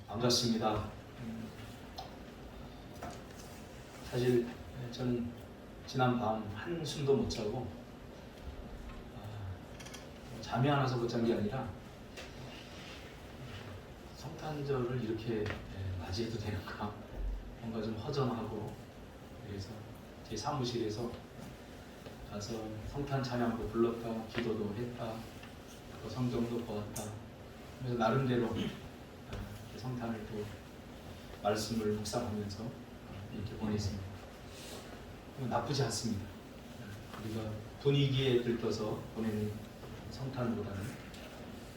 반갑습니다. 사실 저는 지난 밤 한숨도 못 자고 잠이 안 와서 못 잔 게 아니라 성탄절을 이렇게 맞이해도 되는가 뭔가 좀 허전하고, 그래서 제 사무실에서 가서 성탄 찬양도 불렀다, 기도도 했다, 또 성경도 보았다. 그래서 나름대로 성탄을 또 말씀을 묵상하면서 이렇게 보냈습니다. 나쁘지 않습니다. 우리가 분위기에 들떠서 보내는 성탄보다는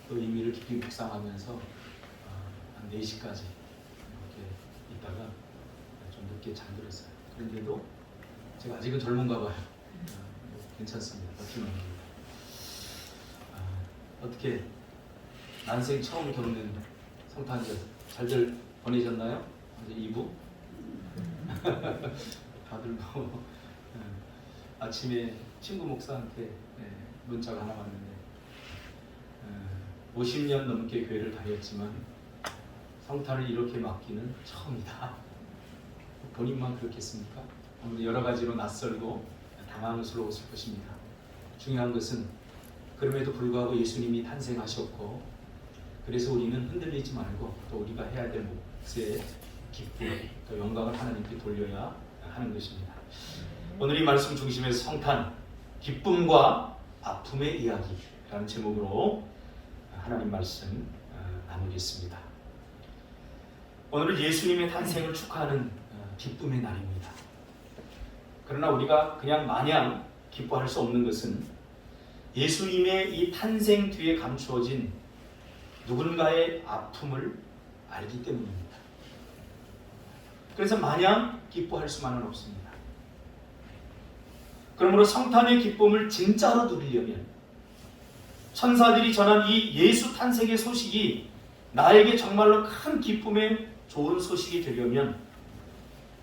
또 의미를 깊이 묵상하면서 한 4시까지 이렇게 있다가 좀 늦게 잠들었어요. 그런데도 제가 아직은 젊은가 봐요. 괜찮습니다. 버티면 어떻게 난생 처음 겪는 성탄절 잘들 보내셨나요? 이제 2부? 다들 뭐 아침에 친구 목사한테 문자가 하나 왔는데 50년 넘게 교회를 다녔지만 성탄을 이렇게 맞기는 처음이다. 본인만 그렇겠습니까? 아무래도 여러 가지로 낯설고 당황스러웠을 것입니다. 중요한 것은 그럼에도 불구하고 예수님이 탄생하셨고, 그래서 우리는 흔들리지 말고 또 우리가 해야 될 몫의 기쁨, 또 영광을 하나님께 돌려야 하는 것입니다. 오늘 이 말씀 중심에서 성탄, 기쁨과 아픔의 이야기라는 제목으로 하나님 말씀 나누겠습니다. 오늘은 예수님의 탄생을 축하하는 기쁨의 날입니다. 그러나 우리가 그냥 마냥 기뻐할 수 없는 것은 예수님의 이 탄생 뒤에 감추어진 누군가의 아픔을 알기 때문입니다. 그래서 마냥 기뻐할 수만은 없습니다. 그러므로 성탄의 기쁨을 진짜로 누리려면, 천사들이 전한 이 예수 탄생의 소식이 나에게 정말로 큰 기쁨의 좋은 소식이 되려면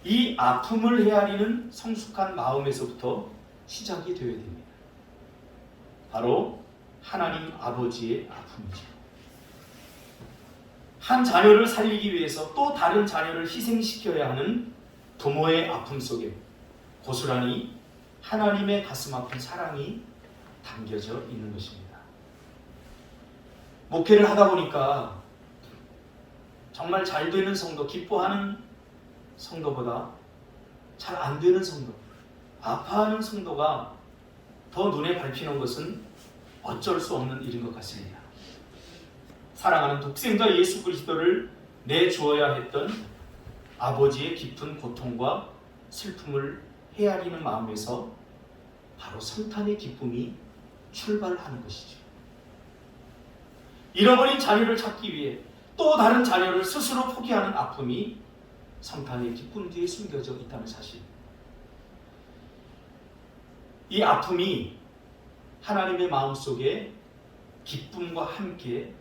이 아픔을 헤아리는 성숙한 마음에서부터 시작이 되어야 됩니다. 바로 하나님 아버지의 아픔이죠. 한 자녀를 살리기 위해서 또 다른 자녀를 희생시켜야 하는 부모의 아픔 속에 고스란히 하나님의 가슴 아픈 사랑이 담겨져 있는 것입니다. 목회를 하다 보니까 정말 잘 되는 성도, 기뻐하는 성도보다 잘 안 되는 성도, 아파하는 성도가 더 눈에 밟히는 것은 어쩔 수 없는 일인 것 같습니다. 사랑하는 독생자 예수 그리스도를 내주어야 했던 아버지의 깊은 고통과 슬픔을 헤아리는 마음에서 바로 성탄의 기쁨이 출발하는 것이죠. 잃어버린 자녀를 찾기 위해 또 다른 자녀를 스스로 포기하는 아픔이 성탄의 기쁨 뒤에 숨겨져 있다는 사실. 이 아픔이 하나님의 마음속에 기쁨과 함께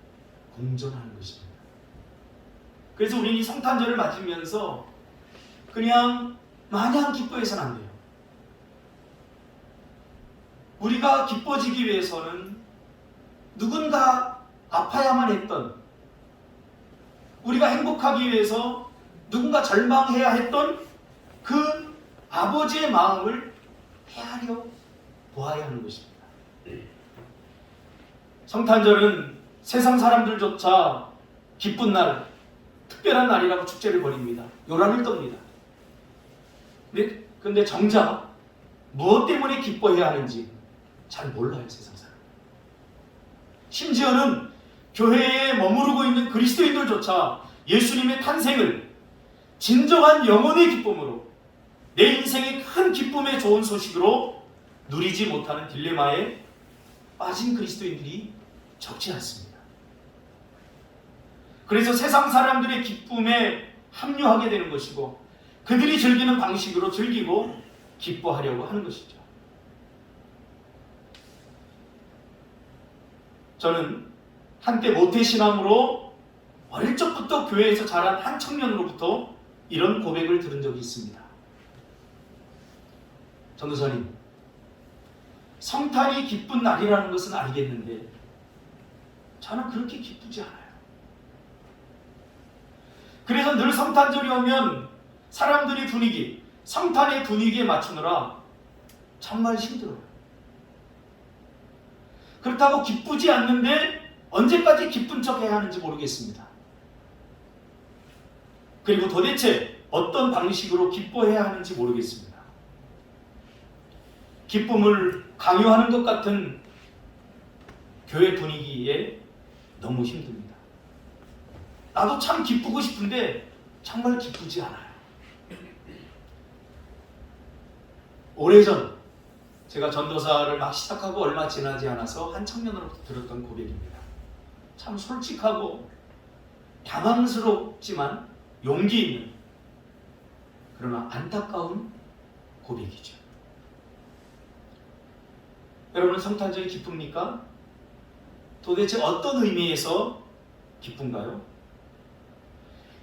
공존하는 것입니다. 그래서 우리는 이 성탄절을 맞으면서 그냥 마냥 기뻐해서는 안 돼요. 우리가 기뻐지기 위해서는 누군가 아파야만 했던, 우리가 행복하기 위해서 누군가 절망해야 했던 그 아버지의 마음을 헤아려 보아야 하는 것입니다. 성탄절은 세상 사람들조차 기쁜 날, 특별한 날이라고 축제를 벌입니다. 요란을 떱니다. 근데 정작 무엇 때문에 기뻐해야 하는지 잘 몰라요, 세상 사람. 심지어는 교회에 머무르고 있는 그리스도인들조차 예수님의 탄생을 진정한 영혼의 기쁨으로, 내 인생의 큰 기쁨의 좋은 소식으로 누리지 못하는 딜레마에 빠진 그리스도인들이 적지 않습니다. 그래서 세상 사람들의 기쁨에 합류하게 되는 것이고, 그들이 즐기는 방식으로 즐기고 기뻐하려고 하는 것이죠. 저는 한때 모태신앙으로 어릴 적부터 교회에서 자란 한 청년으로부터 이런 고백을 들은 적이 있습니다. 전도사님, 성탄이 기쁜 날이라는 것은 알겠는데 저는 그렇게 기쁘지 않아요. 성탄절이 오면 사람들이 성탄의 분위기에 맞추느라 정말 힘들어요. 그렇다고 기쁘지 않는데 언제까지 기쁜 척 해야 하는지 모르겠습니다. 그리고 도대체 어떤 방식으로 기뻐해야 하는지 모르겠습니다. 기쁨을 강요하는 것 같은 교회 분위기에 너무 힘듭니다. 나도 참 기쁘고 싶은데 정말 기쁘지 않아요. 오래전 제가 전도사를 막 시작하고 얼마 지나지 않아서 한 청년으로부터 들었던 고백입니다. 참 솔직하고 당황스럽지만 용기 있는, 그러나 안타까운 고백이죠. 여러분은 성탄절이 기쁩니까? 도대체 어떤 의미에서 기쁜가요?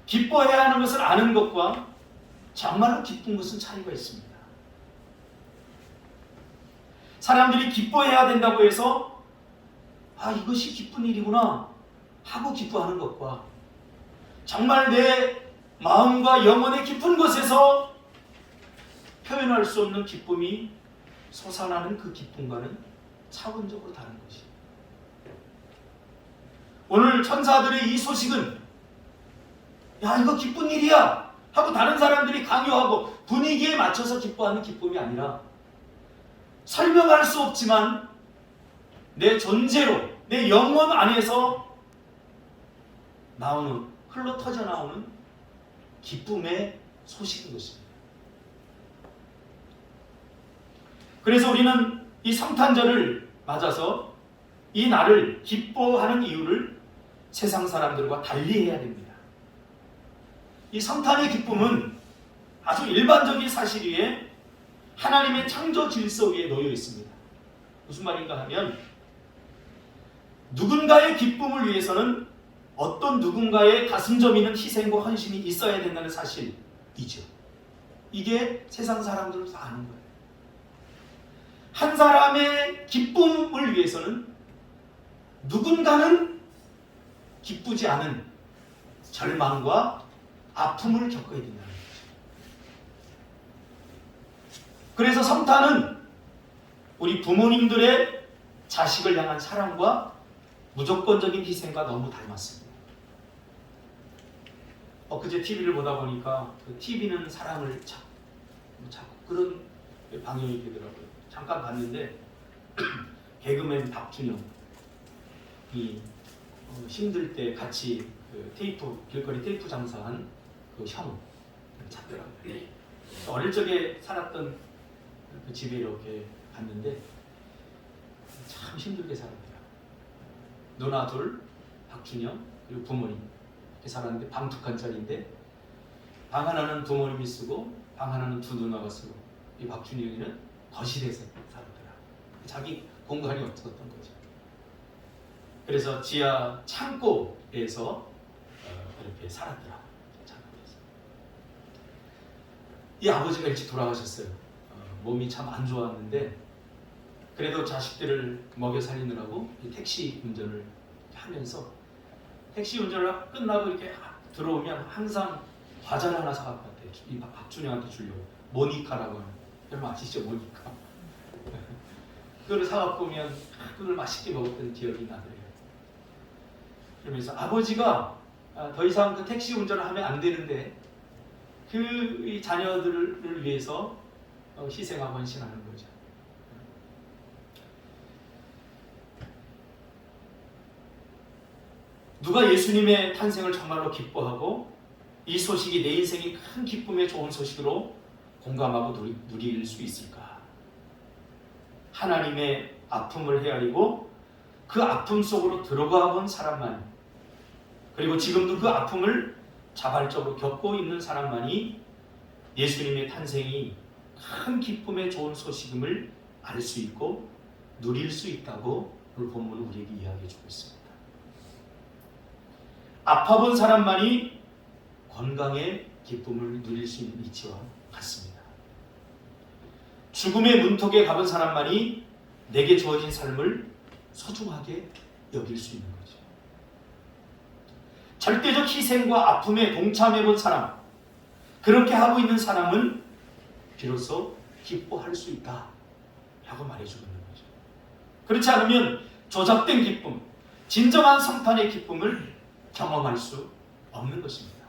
기뻐해야 하는 것을 아는 것과 정말로 기쁜 것은 차이가 있습니다. 사람들이 기뻐해야 된다고 해서 이것이 기쁜 일이구나 하고 기뻐하는 것과 정말 내 마음과 영혼의 깊은 곳에서 표현할 수 없는 기쁨이 솟아나는 그 기쁨과는 차원적으로 다른 것이. 오늘 천사들의 이 소식은 이거 기쁜 일이야 하고 다른 사람들이 강요하고 분위기에 맞춰서 기뻐하는 기쁨이 아니라 설명할 수 없지만 내 존재로, 내 영혼 안에서 나오는, 흘러터져 나오는 기쁨의 소식인 것입니다. 그래서 우리는 이 성탄절을 맞아서 이 날을 기뻐하는 이유를 세상 사람들과 달리 해야 됩니다. 이 성탄의 기쁨은 아주 일반적인 사실 위에 하나님의 창조 질서 위에 놓여 있습니다. 무슨 말인가 하면 누군가의 기쁨을 위해서는 어떤 누군가의 가슴 저미는 희생과 헌신이 있어야 된다는 사실이죠. 이게 세상 사람들은 다 아는 거예요. 한 사람의 기쁨을 위해서는 누군가는 기쁘지 않은 절망과 아픔을 겪어야 된다는 거죠. 그래서 성탄은 우리 부모님들의 자식을 향한 사랑과 무조건적인 희생과 너무 닮았습니다. 그제 TV를 보다 보니까 그 TV는 사랑을 찾고 그런 방송이 되더라고요. 잠깐 봤는데 개그맨 박준영이 힘들 때 같이 그 길거리 테이프 장사한 그 형 찾더라고요. 어릴 적에 살았던 그 집에 이렇게 갔는데 참 힘들게 살았더라고요. 누나 둘, 박준영, 그리고 부모님 이렇게 살았는데 방 2칸짜리인데 방 하나는 부모님이 쓰고 방 하나는 두 누나가 쓰고 이 박준영이는 거실에서 살았더라고요. 자기 공간이 없었던 거죠. 그래서 지하 창고에서 이렇게 살았더라고요. 이 아버지가 일찍 돌아가셨어요. 몸이 참 안 좋았는데 그래도 자식들을 먹여 살리느라고 택시 운전을 하면서 택시 운전을 끝나고 이렇게 들어오면 항상 과자를 하나 사갖고 왔대요. 이 박준영한테 주려고. 모니카라고 하는. 여러분 아시죠? 모니카. 그걸 사갖고 오면 그걸 맛있게 먹었던 기억이 나더래요. 그러면서 아버지가 더 이상 그 택시 운전을 하면 안 되는데 그 자녀들을 위해서 희생하고 헌신하는 거죠. 누가 예수님의 탄생을 정말로 기뻐하고 이 소식이 내 인생이 큰 기쁨의 좋은 소식으로 공감하고 누릴 수 있을까? 하나님의 아픔을 헤아리고 그 아픔 속으로 들어가 본 사람만, 그리고 지금도 그 아픔을 자발적으로 겪고 있는 사람만이 예수님의 탄생이 큰 기쁨의 좋은 소식임을 알 수 있고 누릴 수 있다고 오늘 본문은 우리에게 이야기해 주고 있습니다. 아파본 사람만이 건강의 기쁨을 누릴 수 있는 이치와 같습니다. 죽음의 문턱에 가본 사람만이 내게 주어진 삶을 소중하게 여길 수 있는 거죠. 절대적 희생과 아픔에 동참해 본 사람, 그렇게 하고 있는 사람은 비로소 기뻐할 수 있다 라고 말해주고 있는 거죠. 그렇지 않으면 조작된 기쁨, 진정한 성탄의 기쁨을 경험할 수 없는 것입니다.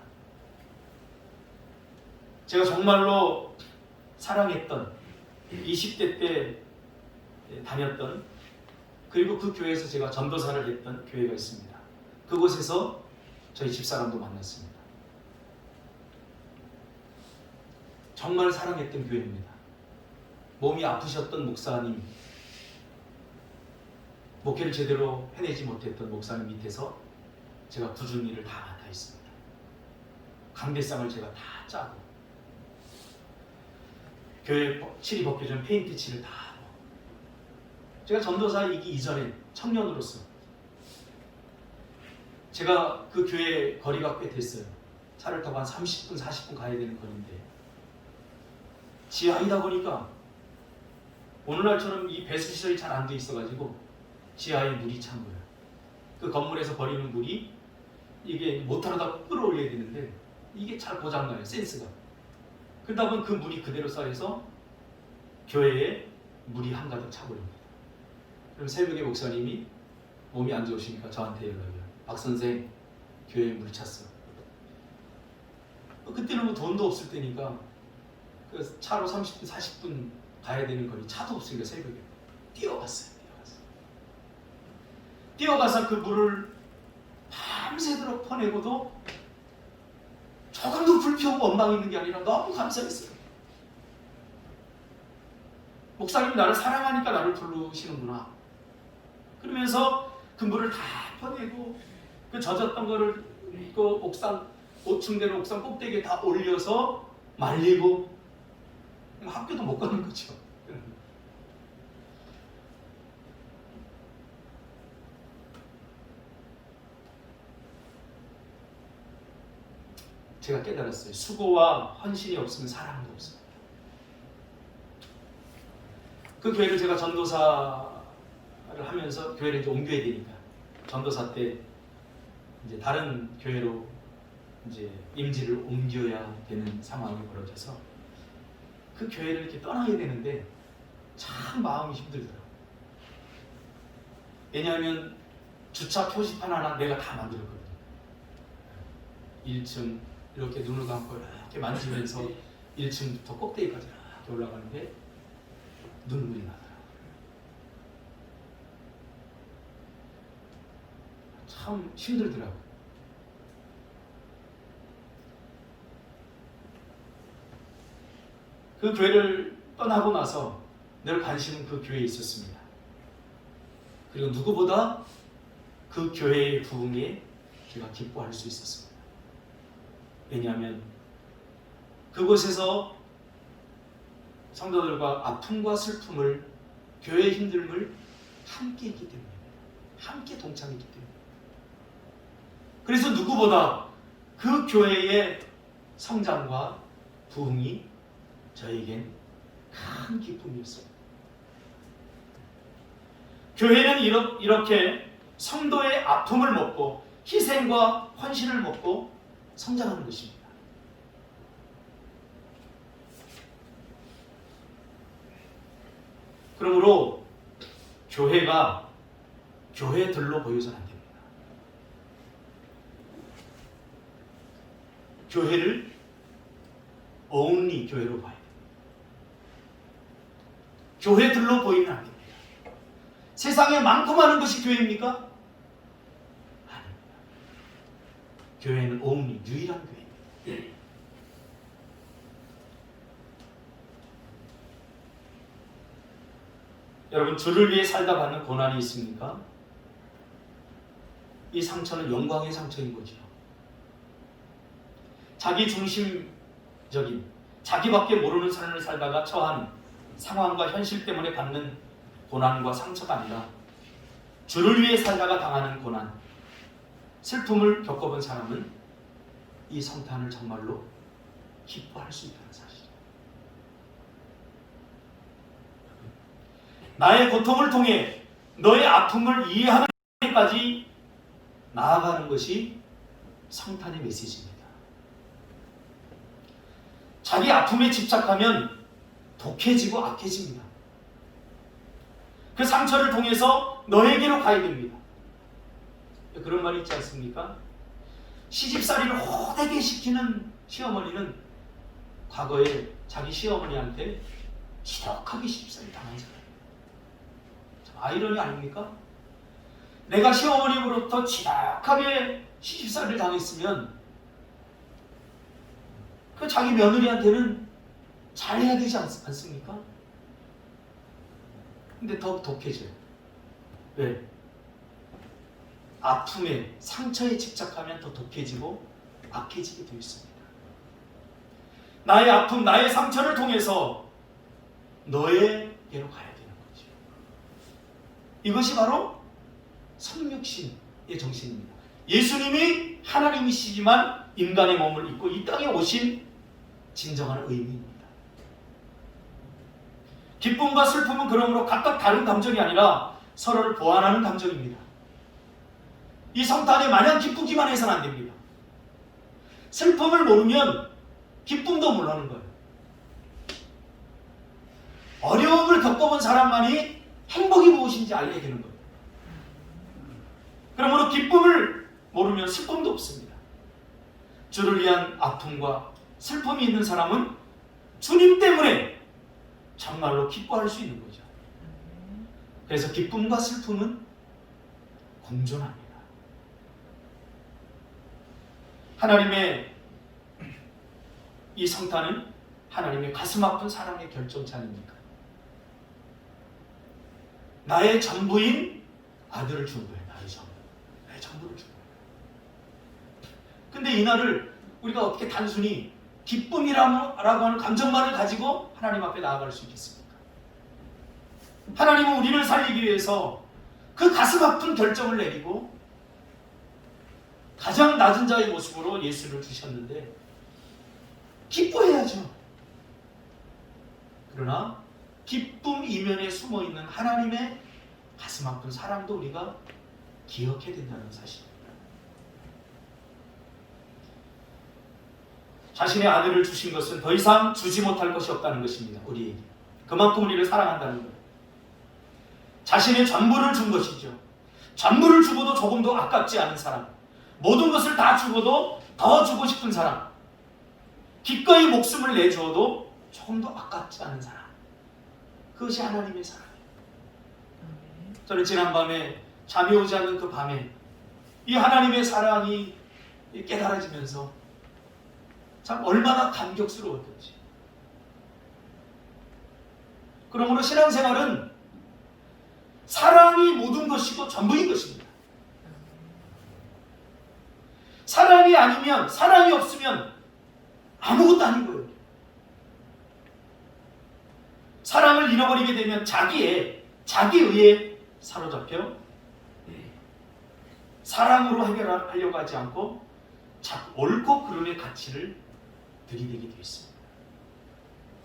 제가 정말로 사랑했던 20대 때 다녔던, 그리고 그 교회에서 제가 전도사를 했던 교회가 있습니다. 그곳에서 저희 집사람도 만났습니다. 정말 사랑했던 교회입니다. 몸이 아프셨던 목사님, 목회를 제대로 해내지 못했던 목사님 밑에서 제가 굳은 일을 다 맡아 있습니다. 강대상을 제가 다 짜고, 교회 칠이 벗겨진 페인트 칠을 다 하고, 제가 전도사이기 이전에 청년으로서 제가 그 교회 거리가 꽤 됐어요. 차를 타고 한 30분, 40분 가야 되는 거리인데 지하이다 보니까 오늘날처럼 이 배수시설이 잘 안 돼 있어가지고 지하에 물이 찬 거예요. 그 건물에서 버리는 물이 이게 모터로다 끌어올려야 되는데 이게 잘 고장나요, 센스가. 그러다 보면 그 물이 그대로 쌓여서 교회에 물이 한가득 차버립니다. 그럼 새벽에 목사님이 몸이 안 좋으시니까 저한테 연락해요. 박 선생, 교회에 물 찼어. 그때는 뭐 돈도 없을 때니까 그 차로 30분, 40분 가야 되는 거리, 차도 없으니까 새벽에 뛰어갔어요. 뛰어가서 그 물을 밤새도록 퍼내고도 조금도 불평하고 원망이 있는 게 아니라 너무 감사했어요. 목사님이 나를 사랑하니까 나를 부르시는구나. 그러면서 그 물을 다 퍼내고 그 젖었던 거를 그 옥상, 5층 되는 옥상 꼭대기에 다 올려서 말리고 학교도 못 가는 거죠. 제가 깨달았어요. 수고와 헌신이 없으면 사랑도 없습니다. 그 교회를 제가 전도사를 하면서 교회를 이제 옮겨야 되니까 전도사 때 이제 다른 교회로 이제 임지를 옮겨야 되는 상황이 벌어져서 그 교회를 이렇게 떠나야 되는데 참 마음이 힘들더라고요. 왜냐하면 주차 표지판 하나 내가 다 만들었거든요. 1층 이렇게 눈을 감고 이렇게 만지면서 1층부터 꼭대기까지 이렇게 올라가는데 눈물이 나더라고요. 참 힘들더라고요. 그 교회를 떠나고 나서 늘 관심은 그 교회에 있었습니다. 그리고 누구보다 그 교회의 부흥에 제가 기뻐할 수 있었습니다. 왜냐하면 그곳에서 성도들과 아픔과 슬픔을, 교회의 힘듦을 함께 했기 때문입니다. 함께 동참했기 때문입니다. 그래서 누구보다 그 교회의 성장과 부흥이 저에겐 큰 기쁨이었습니다. 교회는 이렇게 성도의 아픔을 먹고 희생과 헌신을 먹고 성장하는 것입니다. 그러므로 교회가 교회들로 보여서는 안 됩니다. 교회를 only 교회로 봐야 됩니다. 교회들로 보이면 안 됩니다. 세상에 많고 많은 것이 교회입니까? 아닙니다. 교회는 only 유일한 교회입니다. 여러분, 주를 위해 살다 받는 고난이 있습니까? 이 상처는 영광의 상처인 거죠. 자기 중심적인, 자기밖에 모르는 삶을 살다가 처한 상황과 현실 때문에 받는 고난과 상처가 아니라 주를 위해 살다가 당하는 고난, 슬픔을 겪어본 사람은 이 성탄을 정말로 기뻐할 수 있다는 사실이에요. 나의 고통을 통해 너의 아픔을 이해하는 데까지 나아가는 것이 성탄의 메시지입니다. 자기 아픔에 집착하면 독해지고 악해집니다. 그 상처를 통해서 너에게로 가야 됩니다. 그런 말이 있지 않습니까? 시집살이를 호되게 시키는 시어머니는 과거에 자기 시어머니한테 지독하게 시집살이 당한 사람이에요. 아이러니 아닙니까? 내가 시어머니로부터 지독하게 시집살이를 당했으면 그 자기 며느리한테는 잘해야 되지 않습니까? 근데 더 독해져요. 왜? 아픔에, 상처에 집착하면 더 독해지고 악해지게 되어 있습니다. 나의 아픔, 나의 상처를 통해서 너에게로 가야 되는 거죠. 이것이 바로 성육신의 정신입니다. 예수님이 하나님이시지만 인간의 몸을 입고 이 땅에 오신 진정한 의미입니다. 기쁨과 슬픔은 그러므로 각각 다른 감정이 아니라 서로를 보완하는 감정입니다. 이 성탄에 마냥 기쁘기만 해서는 안 됩니다. 슬픔을 모르면 기쁨도 모르는 거예요. 어려움을 겪어본 사람만이 행복이 무엇인지 알게 되는 거예요. 그러므로 기쁨을 모르면 슬픔도 없습니다. 주를 위한 아픔과 슬픔이 있는 사람은 주님 때문에 정말로 기뻐할 수 있는 거죠. 그래서 기쁨과 슬픔은 공존합니다. 하나님의 이 성탄은 하나님의 가슴 아픈 사랑의 결정체 아닙니까? 나의 전부인 아들을 준 거예요. 나의 전부를 준 거예요. 근데 이날을 우리가 어떻게 단순히 기쁨이라고 하는 감정만을 가지고 하나님 앞에 나아갈 수 있겠습니까? 하나님은 우리를 살리기 위해서 그 가슴 아픈 결정을 내리고 가장 낮은 자의 모습으로 예수를 주셨는데 기뻐해야죠. 그러나 기쁨 이면에 숨어있는 하나님의 가슴 아픈 사랑도 우리가 기억해야 된다는 사실입니다. 자신의 아들을 주신 것은 더 이상 주지 못할 것이 없다는 것입니다. 우리에게. 그만큼 우리를 사랑한다는 거예요. 자신의 전부를 준 것이죠. 전부를 주고도 조금도 아깝지 않은 사람, 모든 것을 다 주고도 더 주고 싶은 사람, 기꺼이 목숨을 내주어도 조금도 아깝지 않은 사람, 그것이 하나님의 사랑이에요. 저는 지난밤에 잠이 오지 않는 그 밤에 이 하나님의 사랑이 깨달아지면서 참 얼마나 감격스러웠던지. 그러므로 신앙생활은 사랑이 모든 것이고 전부인 것입니다. 사랑이 아니면, 사랑이 없으면 아무것도 아닌 거예요. 사랑을 잃어버리게 되면 자기의에 사로잡혀 사랑으로 해결하려고 하지 않고 옳고 그름의 가치를 들이대게 되어 있습니다.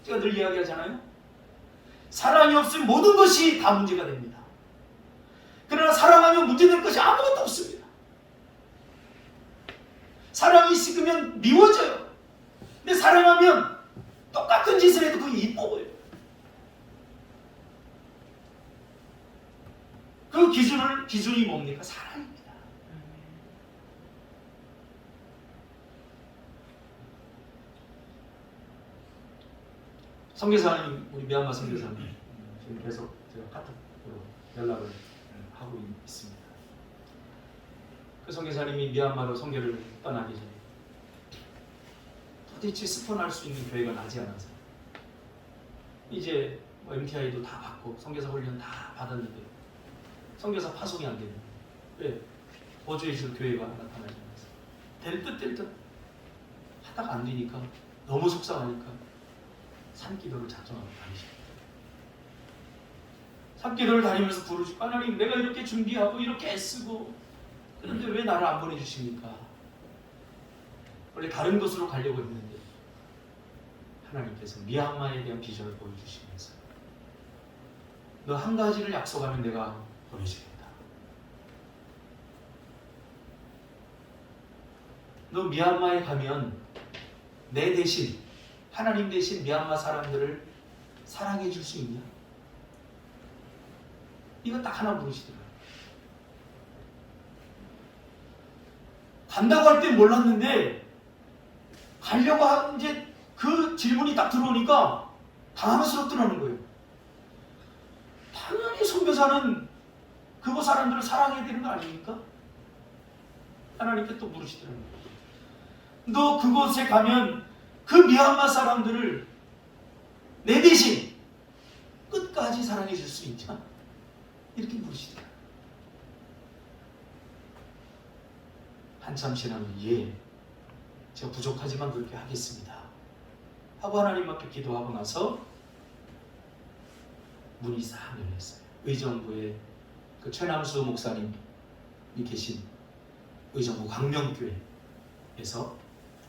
제가 늘 이야기하잖아요. 사랑이 없으면 모든 것이 다 문제가 됩니다. 그러나 사랑하면 문제될 것이 아무것도 없습니다. 사랑이 식으면 미워져요. 근데 사랑하면 똑같은 짓을 해도 그게 이뻐 보여요. 그 기준이 뭡니까? 사랑입니다. 선교사님, 우리 미얀마 선교사님 지금 계속 제가 카톡으로 연락을 하고 있습니다. 그 선교사님이 미얀마로 선교를 떠나기 전에 도대체 스폰할 수 있는 교회가 나지 않아서 이제 MTI도 다 받고 선교사 훈련 다 받았는데 선교사 파송이 안 되는. 왜? 보조해 줄 교회가 나타나지 않아서 될 듯 하다가 안 되니까 너무 속상하니까 산기도를 작정하고 다니십니다. 산기도를 다니면서 부르시고, 하나님 내가 이렇게 준비하고 이렇게 애쓰고 그런데 왜 나를 안 보내주십니까? 원래 다른 곳으로 가려고 했는데 하나님께서 미얀마에 대한 비전을 보여주시면서 너 한 가지를 약속하면 내가 보내주겠다. 너 미얀마에 가면 내 대신, 하나님 대신 미얀마 사람들을 사랑해 줄 수 있냐? 이거 딱 하나 물으시더라고요. 간다고 할 땐 몰랐는데 가려고 한 이제 그 질문이 딱 들어오니까 당황스럽더라는 거예요. 당연히 선교사는 그곳 사람들을 사랑해야 되는 거 아닙니까? 하나님께 또 물으시더라고요. 너 그곳에 가면 그 미얀마 사람들을 내 대신 끝까지 사랑해 줄 수 있냐? 이렇게 물으시더라고요. 한참 지나면 예, 제가 부족하지만 그렇게 하겠습니다 하고 하나님 앞에 기도하고 나서 문이 싹 열렸어요. 의정부에 그 최남수 목사님이 계신 의정부 광명교회에서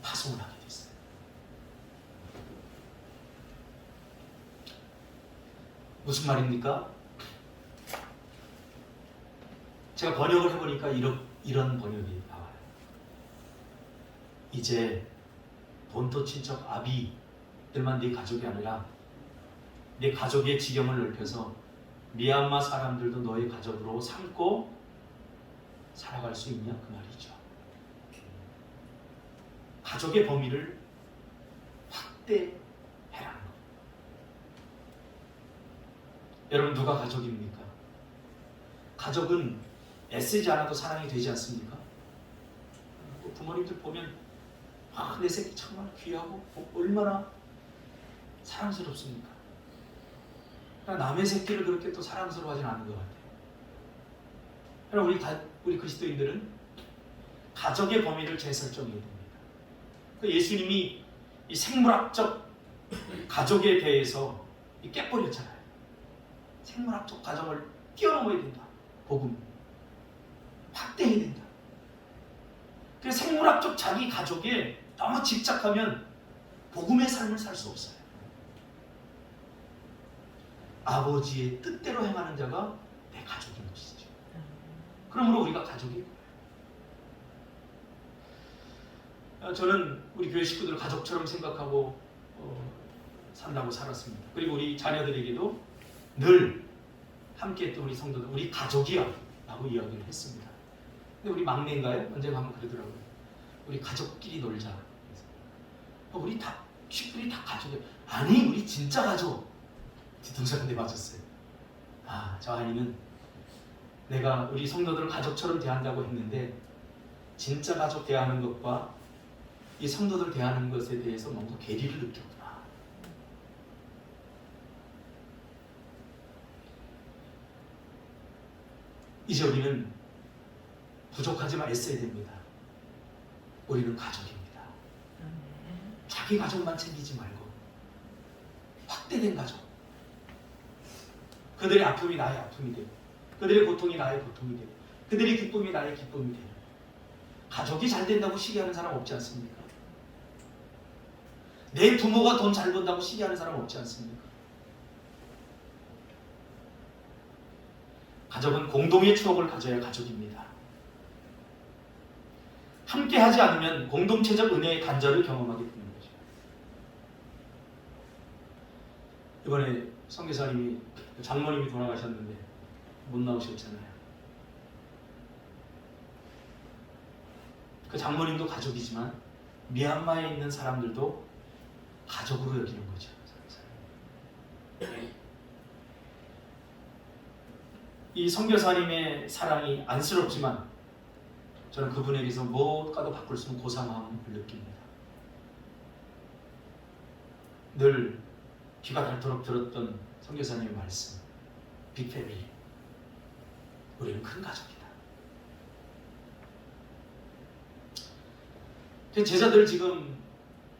파송을 하게 됐어요. 무슨 말입니까? 제가 번역을 해보니까 이런 번역이 나와요. 이제 본토 친척 아비들만 네 가족이 아니라 네 가족의 지경을 넓혀서 미얀마 사람들도 너의 가족으로 삼고 살아갈 수 있냐? 그 말이죠. 가족의 범위를 확대해라는 것. 여러분, 누가 가족입니까? 가족은 애쓰지 않아도 사랑이 되지 않습니까? 부모님들 보면 내 새끼 정말 귀하고 얼마나 사랑스럽습니까? 남의 새끼를 그렇게 또 사랑스러워하지는 않는 것 같아요. 그러나 우리 그리스도인들은 가족의 범위를 재설정해야 됩니다. 예수님이 이 생물학적 가족에 대해서 깨버렸잖아요. 생물학적 가정을 뛰어넘어야 된다. 복음 확대해야 된다. 그래서 생물학적 자기 가족에 너무 집착하면 복음의 삶을 살 수 없어요. 아버지의 뜻대로 행하는 자가 내 가족인 것이죠. 그러므로 우리가 가족이에요. 저는 우리 교회 식구들을 가족처럼 생각하고 산다고 살았습니다. 그리고 우리 자녀들에게도 늘 함께했던 우리 성도들, 우리 가족이야 라고 이야기를 했습니다. 근데 우리 막내인가요? 언제 가면 그러더라고요. 우리 가족끼리 놀자. 우리 다 식구들이 다 가족이에요. 아니, 우리 진짜 가족. 뒤통수한테 맞았어요. 저 아이는 내가 우리 성도들을 가족처럼 대한다고 했는데 진짜 가족 대하는 것과 이 성도들 대하는 것에 대해서 뭔가 괴리를 느꼈구나. 이제 우리는 부족하지만 애써야 됩니다. 우리는 가족입니다. 자기 가족만 챙기지 말고 확대된 가족. 그들의 아픔이 나의 아픔이 되고 그들의 고통이 나의 고통이 되고 그들의 기쁨이 나의 기쁨이 되고 가족이 잘 된다고 시기하는 사람 없지 않습니까? 내 부모가 돈 잘 번다고 시기하는 사람 없지 않습니까? 가족은 공동의 추억을 가져야 가족입니다. 함께 하지 않으면 공동체적 은혜의 단절을 경험하게 되는 거죠. 이번에 선교사님이 장모님이 돌아가셨는데 못 나오셨잖아요. 그 장모님도 가족이지만 미얀마에 있는 사람들도 가족으로 여기는 거죠. 이 선교사님의 사랑이 안쓰럽지만 저는 그분에게서 무엇과도 바꿀 수 없는 고상함을 느낍니다. 늘 귀가 닳도록 들었던 선교사님의 말씀, 빅패밀리, 우리는 큰 가족이다. 제자들 지금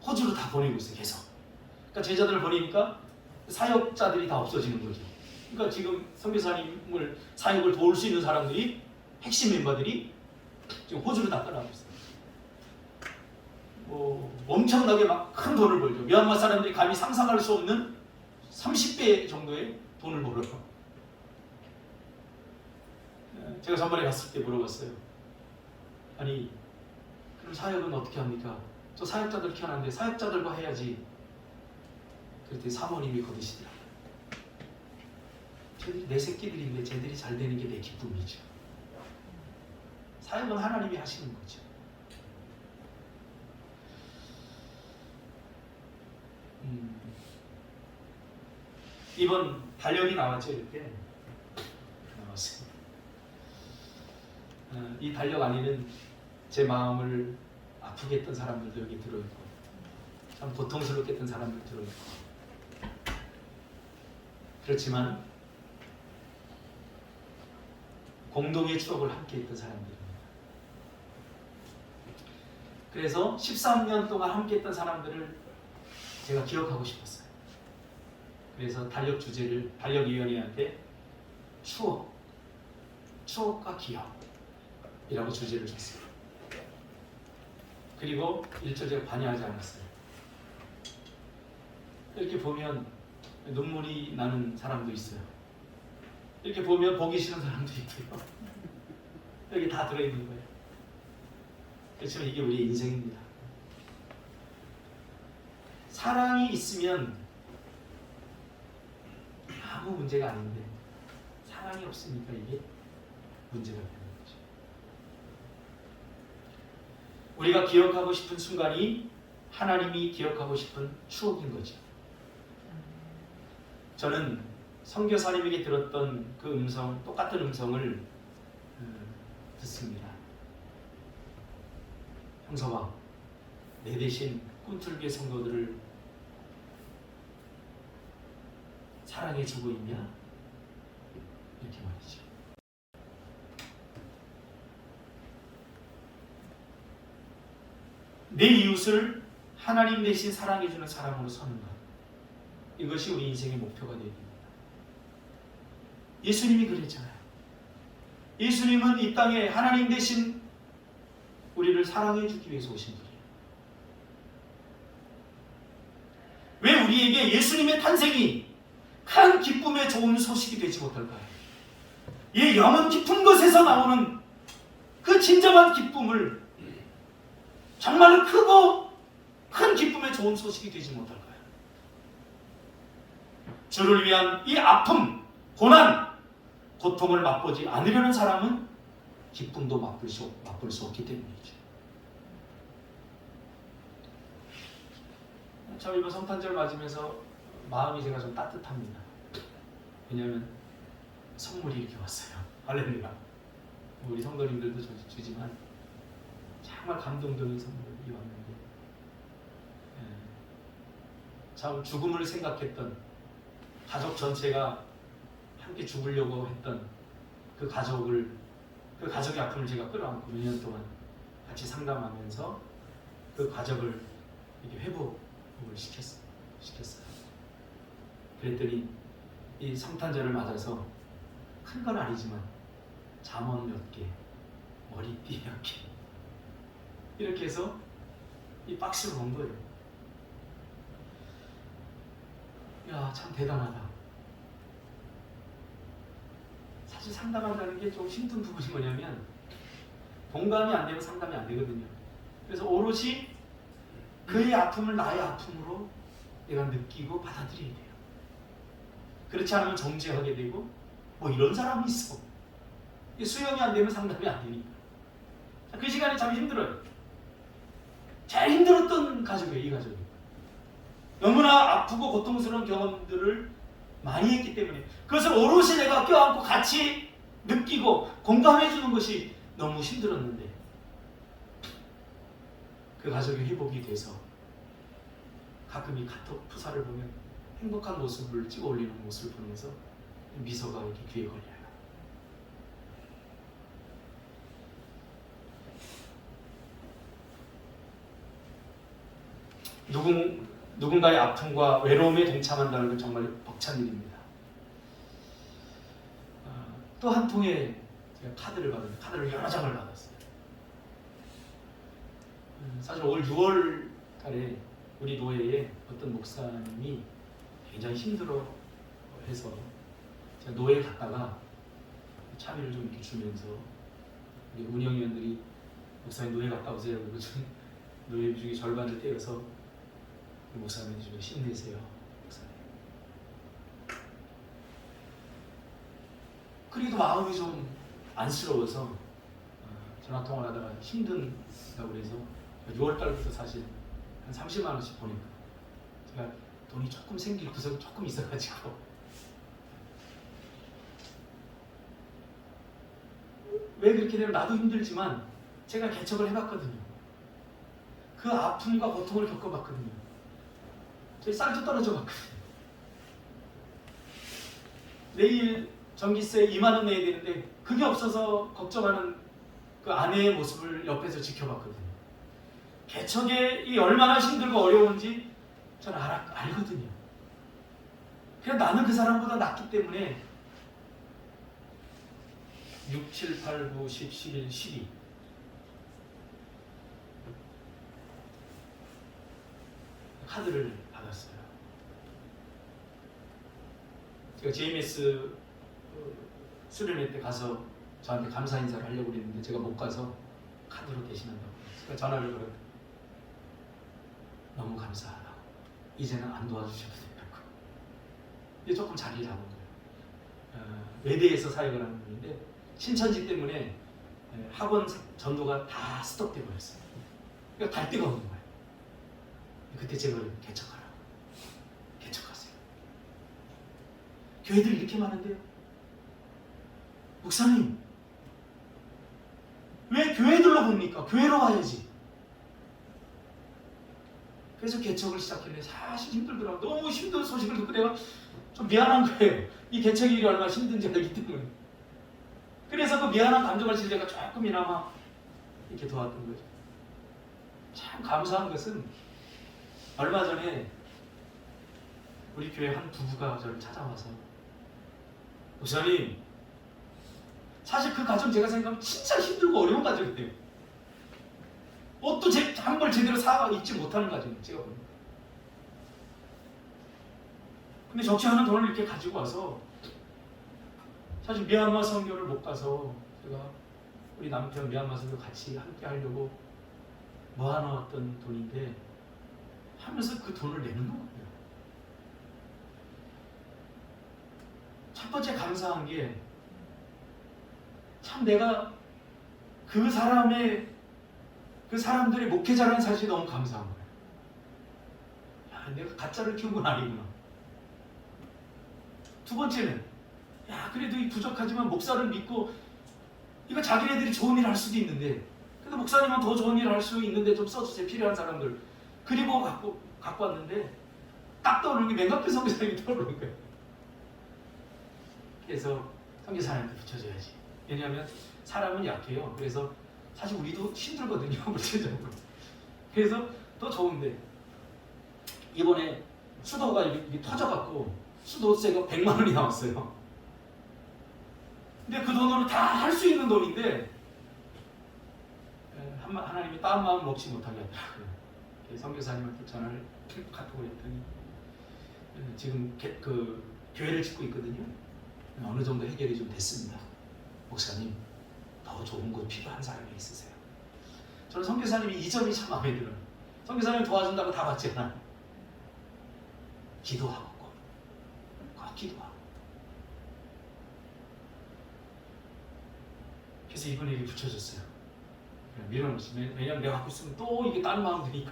호주로 다 보내고 있어요. 계속. 그러니까 제자들을 보내니까 사역자들이 다 없어지는 거죠. 그러니까 지금 선교사님을 사역을 도울 수 있는 사람들이, 핵심 멤버들이 지금 호주로 다 떠나고 있어요. 엄청나게 막 큰 돈을 벌죠. 미얀마 사람들이 감히 상상할 수 없는 30배 정도의 돈을 벌어요. 제가 전번에 갔을 때 물어봤어요. 아니, 그럼 사역은 어떻게 합니까? 저 사역자들 키워놨는데 사역자들과 해야지. 그랬더니 사모님이 거두시더라고요. 쟤들이 내 새끼들인데 쟤들이 잘 되는 게 내 기쁨이죠. 사역은 하나님이 하시는 거죠. 이번 달력이 나왔죠. 이렇게 나왔습니다. 이 달력 안에는 제 마음을 아프게 했던 사람들도 여기 들어있고 참 고통스럽게 했던 사람들 들어있고 그렇지만 공동의 추억을 함께 했던 사람들입니다. 그래서 13년 동안 함께 했던 사람들을 제가 기억하고 싶었어요. 그래서 달력 주제를 달력위원회한테 추억과 기억이라고 주제를 줬어요. 그리고 일절 제가 관여하지 않았어요. 이렇게 보면 눈물이 나는 사람도 있어요. 이렇게 보면 보기 싫은 사람도 있고요. 여기 다 들어있는 거예요. 그렇지만 이게 우리의 인생입니다. 사랑이 있으면 아무 문제가 아닌데 사랑이 없으니까 이게 문제가 되는 거죠. 우리가 기억하고 싶은 순간이 하나님이 기억하고 싶은 추억인 거죠. 저는 선교사님에게 들었던 그 음성, 똑같은 음성을 듣습니다. 형서봐, 내 대신 꿈틀교회 성도들을 사랑해주고 있냐? 이렇게 말이죠. 내 이웃을 하나님 대신 사랑해주는 사람으로 서는 것, 이것이 우리 인생의 목표가 되어야 됩니다. 예수님이 그랬잖아요. 예수님은 이 땅에 하나님 대신 우리를 사랑해주기 위해서 오신 분이에요. 왜 우리에게 예수님의 탄생이 큰 기쁨의 좋은 소식이 되지 못할까요? 이 영원 깊은 것에서 나오는 그 진정한 기쁨을 정말로 크고 큰 기쁨의 좋은 소식이 되지 못할까요? 주를 위한 이 아픔, 고난, 고통을 맛보지 않으려는 사람은 기쁨도 맛볼 수 없기 때문이죠. 참 이번 성탄절 맞으면서 마음이 제가 좀 따뜻합니다. 왜냐하면 선물이 이렇게 왔어요. 할렐루야. 우리 성도님들도 주지만 정말 감동적인 선물이 왔는데, 참 죽음을 생각했던 가족 전체가 함께 죽으려고 했던 그 가족의 아픔을 제가 끌어안고 몇 년 동안 같이 상담하면서 그 가족을 이렇게 회복을 시켰어요. 그랬더니 이 성탄절을 맞아서 큰 건 아니지만 잠옷 몇 개, 머리띠 몇 개, 이렇게 해서 이 박스를 온 거예요. 야, 참 대단하다. 사실 상담한다는 게 좀 힘든 부분이 뭐냐면 공감이 안 되면 상담이 안 되거든요. 그래서 오롯이 그의 아픔을 나의 아픔으로 내가 느끼고 받아들여야 돼요. 그렇지 않으면 정죄하게 되고, 뭐 이런 사람이 있어. 수용이 안 되면 상담이 안 되니까. 그 시간이 참 힘들어요. 제일 힘들었던 가족이에요, 이 가족이. 너무나 아프고 고통스러운 경험들을 많이 했기 때문에 그것을 오롯이 내가 껴안고 같이 느끼고 공감해주는 것이 너무 힘들었는데, 그 가족이 회복이 돼서 가끔 이 카톡 프사를 보면 행복한 모습을 찍어 올리는 모습을 보면서 미소가 이렇게 귀에 걸려요. 누군가의 아픔과 외로움에 동참한다는 건 정말 벅찬 일입니다. 또 한 통의 제가 카드를 여러 장을 받았어요. 사실 올 6월 달에 우리 노예에 어떤 목사님이 굉장히 힘들어 해서 제가 노예에 갔다가 차비를 좀 이렇게 주면서 우리 운영위원들이 목사님 노예 갔다 오세요. 그리고 노예 중에 절반을 떼어서 목사님 좀 힘내세요. 목사님. 그래도 마음이 좀 안쓰러워서 전화 통화를 하다가 힘든다고 그래서 6월 달부터 사실 한 30만 원씩 보니까 제가 돈이 조금 생길 구석이 조금 있어가지고 왜 그렇게 되면 나도 힘들지만 제가 개척을 해봤거든요. 그 아픔과 고통을 겪어봤거든요. 저희 쌀도 떨어져 봤거든요. 내일 전기세 2만 원 내야 되는데 그게 없어서 걱정하는 그 아내의 모습을 옆에서 지켜봤거든요. 개척이 얼마나 힘들고 어려운지 저는 알거든요. 그냥 나는 그 사람보다 낫기 때문에 6, 7, 8, 9, 10, 11, 12 카드를 받았어요. 제가 JMS 수련회 때 가서 저한테 감사 인사를 하려고 그랬는데 제가 못 가서 카드로 대신한다고 그래서 전화를 걸었더니 너무 감사하다. 이제는 안 도와주셔도 된다고. 이제 조금 자리를 잡은 거예요. 외대에서 사역을 하는 분인데 신천지 때문에 학원 전도가 다 스톱돼 버렸어요. 그러니까 갈 데가 없는 거예요. 그때 제가 개척하라고. 개척하세요. 교회들이 이렇게 많은데요. 목사님, 왜 교회들로 봅니까? 교회로 와야지. 그래서 개척을 시작했는데 사실 힘들더라고요. 너무 힘든 소식을 듣고 내가 좀 미안한 거예요. 이 개척이 일이 얼마나 힘든지 알기 때문에. 그래서 그 미안한 감정을 제가 조금이나마 이렇게 도왔던 거죠. 참 감사한 것은 얼마 전에 우리 교회 한 부부가 저를 찾아와서 목사님, 사실 그 가정 제가 생각하면 진짜 힘들고 어려운 가정이에요. 옷도 한 벌 제대로 사 입지 못하는 가정이에요. 제가 보니까. 근데 적지 않은 돈을 이렇게 가지고 와서 사실 미얀마 선교를 못 가서 제가 우리 남편 미얀마 선교 같이 함께 하려고 모아놓았던 돈인데 하면서 그 돈을 내는 거예요. 첫 번째 감사한 게 참 내가 그 사람들의 목회자라는 사실이 너무 감사한 거예요. 야, 내가 가짜를 키운 건 아니구나. 두 번째는 야, 그래도 이 부족하지만 목사를 믿고 이거 자기네들이 좋은 일을 할 수도 있는데 근데 목사님은 더 좋은 일을 할 수 있는데 좀 써주세요. 필요한 사람들. 그리고 갖고 왔는데 딱 떠오르는 게 맹각표 선교사님이 떠오르는 거예요. 그래서 선교사님한테 붙여줘야지. 왜냐하면 사람은 약해요. 그래서 사실 우리도 힘들거든요. 물질적으로. 그래서 더 좋은데 이번에 수도가 이렇게 터져갖고 수도세가 100만 원이 나왔어요. 근데 그 돈으로 다 할 수 있는 돈인데 하나님이 딴 마음 먹지 못하게 하더라고요. 선교사님한테 전화를 카톡을 했더니 지금 그 교회를 짓고 있거든요. 어느 정도 해결이 좀 됐습니다. 목사님, 더 좋은 곳 필요한 사람이 있으세요? 저는 선교사님이 이 점이 참 마음에 들어요. 선교사님 도와준다고 다 받지 않아요. 기도하고 꼭 기도하고. 그래서 이번에 이게 붙여줬어요. 밀어넣지. 왜냐면 내가 갖고 있으면 또 이게 다른 마음 드니까.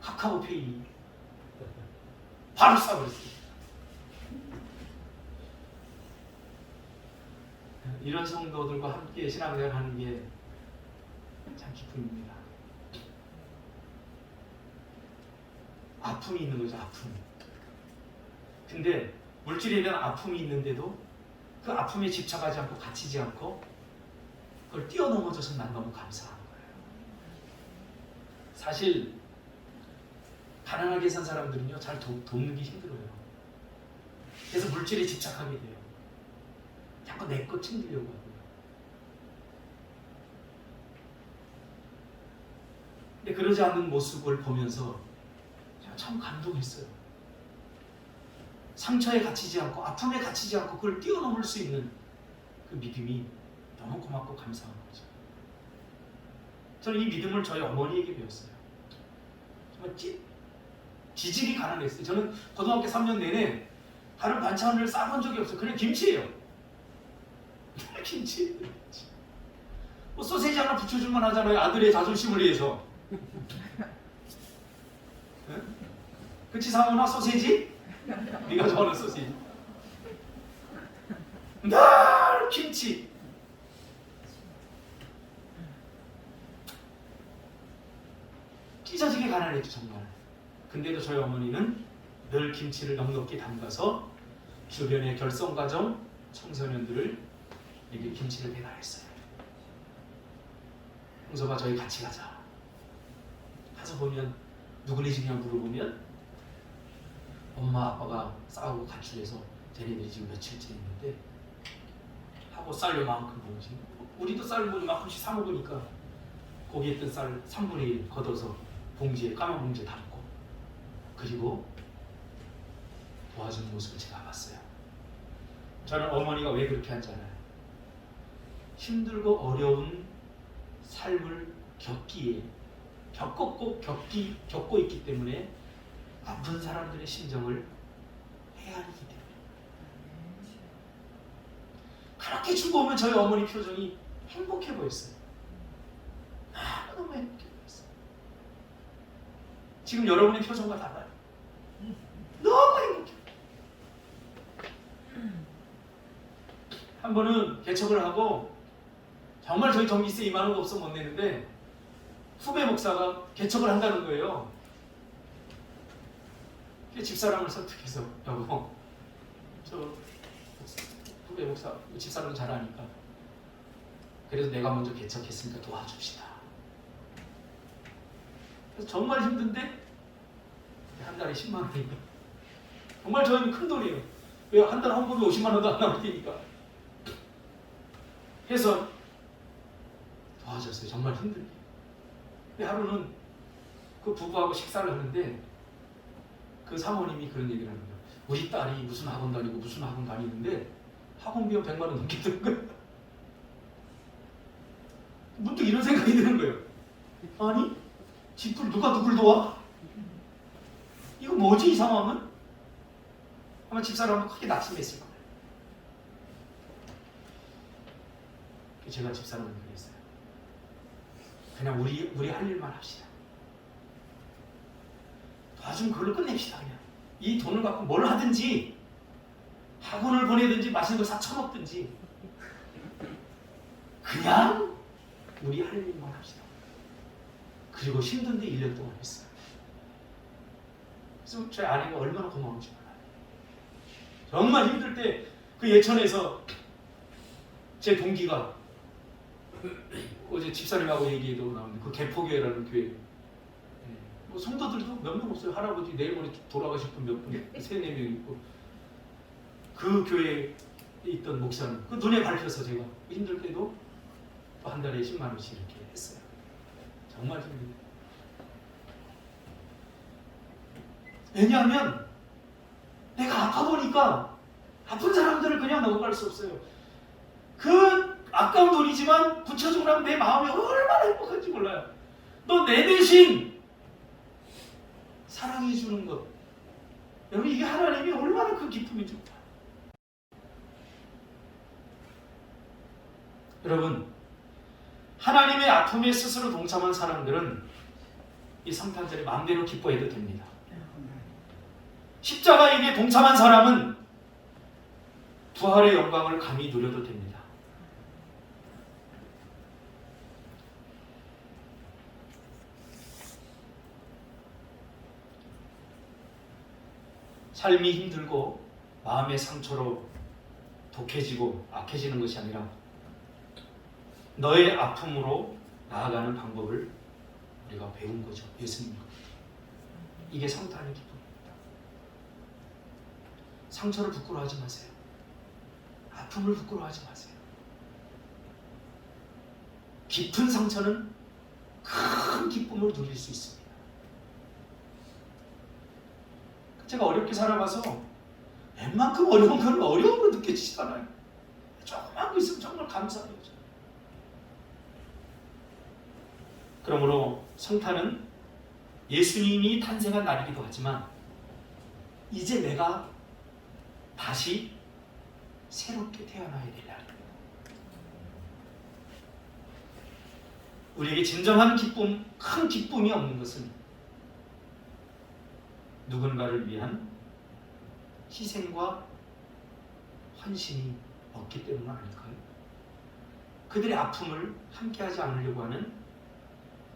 카카오페이 바로 쏴버렸어요. 이런 성도들과 함께 신앙생활 하는 게 참 기쁨입니다. 아픔이 있는 거죠, 아픔. 근데 물질에 대한 아픔이 있는데도 그 아픔에 집착하지 않고 갇히지 않고 그걸 뛰어넘어져서 난 너무 감사한 거예요. 사실 가난하게 산 사람들은요, 잘 돕는 게 힘들어요. 그래서 물질에 집착하게 돼요. 자꾸 내 것 챙기려고 하고요. 근데 그러지 않는 모습을 보면서 제가 참 감동했어요. 상처에 갇히지 않고 아픔에 갇히지 않고 그걸 뛰어넘을 수 있는 그 믿음이 너무 고맙고 감사한 거죠. 저는 이 믿음을 저희 어머니에게 배웠어요. 정말 지질이 가난했어요. 저는 고등학교 3년 내내 다른 반찬을 싸본 적이 없어요. 그냥 김치예요. 김치. 뭐 소세지 하나 붙여줄만 하잖아요. 아들의 자존심을 위해서. 네? 그치 상훈아, 소세지? 네가 좋아하는 소세지. 날 김치. 찢어지게 가난했죠 정말. 근데도 저희 어머니는 늘 김치를 넉넉히 담가서 주변의 결성가정 청소년들을 이렇게 김치를 배달했어요. 홍서봐 저희 같이 가자. 가서 보면 누구네 집이냐 물어보면 엄마 아빠가 싸우고 가출해서 쟤네들이 지금 며칠째 있는데 하고 쌀 요만큼 봉지. 우리도 쌀 요만큼씩 사 먹으니까 거기에 있던 쌀 3분의 1 걷어서 봉지에 까만 봉지에 담고 그리고 도와주는 모습을 제가 봤어요. 저는 어머니가 왜 그렇게 한지 알아요. 힘들고 어려운 삶을 겪고 있기 때문에 아픈 사람들의 심정을 헤아리기 때문에. 그렇게 주고 오면 저희 어머니 표정이 행복해 보였어요. 너무 행복해 보였어요. 지금 여러분의 표정과 달라요. 너무 행복해. 한 번은 개척을 하고 정말 저희 전기세 2만 원 없어 못 내는데 후배 목사가 개척을 한다는 거예요. 집사람을 설득해서 여보, 저 후배 목사 집사람 잘 아니까 그래도 내가 먼저 개척했으니까 도와줍시다. 그래서 정말 힘든데 한 달에 10만 원이니까 정말 저희는 큰 돈이에요. 왜 한 달에 헌금이 50만 원도 안 나올 테니까 해서 도와줬어요. 정말 힘들게. 근데 하루는 그 부부하고 식사를 하는데 그 사모님이 그런 얘기를 하는 거예요. 우리 딸이 무슨 학원 다니고 무슨 학원 다니는데 학원 비용 100만 원 넘게 드는 거예요. 문득 이런 생각이 드는 거예요. 아니 집들 누가 누굴 도와? 이거 뭐지 이 상황은? 아마 집사람은 크게 낙심했을 거예요. 제가 집사람한테 그랬어요. 그냥 우리 할 일만 합시다. 도와주면 그걸로 끝냅시다. 그냥 이 돈을 갖고 뭘 하든지 학원을 보내든지 맛있는 거 사 처먹든지 그냥 우리 할 일만 합시다. 그리고 힘든데 1년 동안 했어요. 그래서 저희 아내가 얼마나 고마운지 몰라요. 정말 힘들 때 그 예천에서 제 동기가 어제 집사님하고 얘기도 나오는데 그 개포교회라는 교회 뭐 성도들도 몇 명 없어요. 할아버지 내일 모레 돌아가실 분 몇 분, 3-4명 있고 그 교회에 있던 목사님 그 눈에 밟혀서 제가 힘들 때도 또 한 달에 10만 원씩 이렇게 했어요. 정말 힘들어요. 왜냐하면 내가 아파 보니까 아픈 사람들을 그냥 넘어갈 수 없어요. 그 아까운 돈이지만 붙여주고 나면 내 마음이 얼마나 행복한지 몰라요. 너 내 대신 사랑해 주는 것. 여러분 이게 하나님이 얼마나 큰 기쁨인지 몰라요. 여러분 하나님의 아픔에 스스로 동참한 사람들은 이 성탄절에 마음대로 기뻐해도 됩니다. 십자가에게 동참한 사람은 부활의 영광을 감히 누려도 됩니다. 삶이 힘들고 마음의 상처로 독해지고 악해지는 것이 아니라 너의 아픔으로 나아가는 방법을 우리가 배운 거죠. 예수님과. 이게 성탄의 기쁨입니다. 상처를 부끄러워하지 마세요. 아픔을 부끄러워하지 마세요. 깊은 상처는 큰 기쁨을 누릴 수 있습니다. 제가 어렵게 살아가서 웬만큼 어려운 건 어려움으로 느껴지지도 않아요. 조그만 거 있으면 정말 감사해요. 그러므로 성탄은 예수님이 탄생한 날이기도 하지만 이제 내가 다시 새롭게 태어나야 될 날입니다. 우리에게 진정한 기쁨, 큰 기쁨이 없는 것은 누군가를 위한 희생과 헌신이 없기 때문 아닐까요? 그들의 아픔을 함께하지 않으려고 하는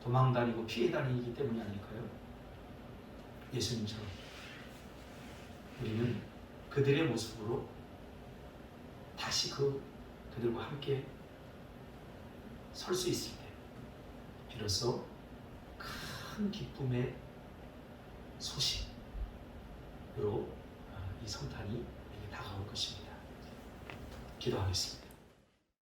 도망다니고 피해다니기 때문이 아닐까요? 예수님처럼 우리는 그들의 모습으로 다시 그들과 함께 설 수 있을 때 비로소 큰 기쁨의 소식으로 이 성탄이 다가올 것입니다. 기도하겠습니다.